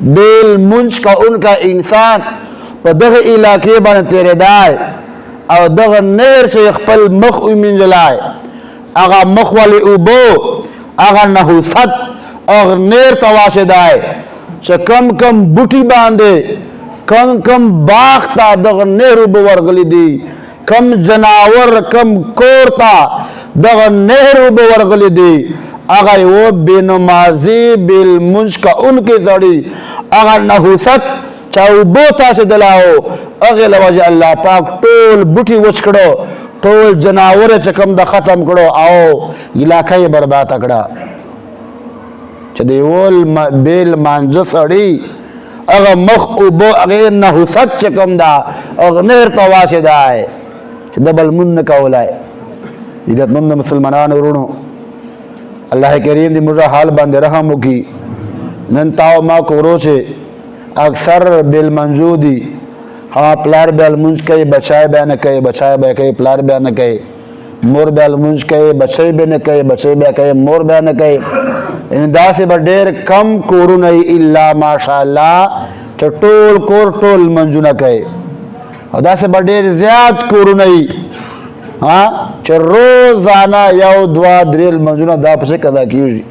بیل منج کا ان کا انسان په دغه علاقې باندې تېرېدای او دغه نهر چې خپل مخ ومینځلای هغه مخ ولې اوبو هغه نحوست هغه نهر ته واچېدای چې کم بوټي باندې کم باغ ته دغه نهر اوبه ورغلي دي کم جناور کم کور ته دغه نهر اوبه ورغلي دي هغه و بے نمازی بالمنج کا ان کے زڑی هغه نحوست چا اوبو تاسو دلاو هغه لوجه الله پاک ټول بوټي وچ کړو ټول جناور چې کوم د ختم کړو او علاقه برباد کړه چې دی ول بیل مانځ سړی هغه مخ اوبو هغه نحوست چې کوم دا هغه نهر ته واچېدای چې د بل من کولای عزتمند مسلمانانو ورونو الله کریم دی موږ حال باندې رحم وکي نن تاو ما کورو چې اکثر بیل منجو دی ها پلار بیل منج کوي بچای به نه کوي بچای به کوي پلار به نه کوي مور بیل منج کوي بچای به نه کوي بچای به کوي مور به نه کوي ان داسې به ډېر کم کورونه الا ماشاءالله چې ټول کور ټول منجونه کوي او داسې به ډېر زیات کورونه ها چې روزانه یو دوا درې منجونه دا پسې قضا کیږي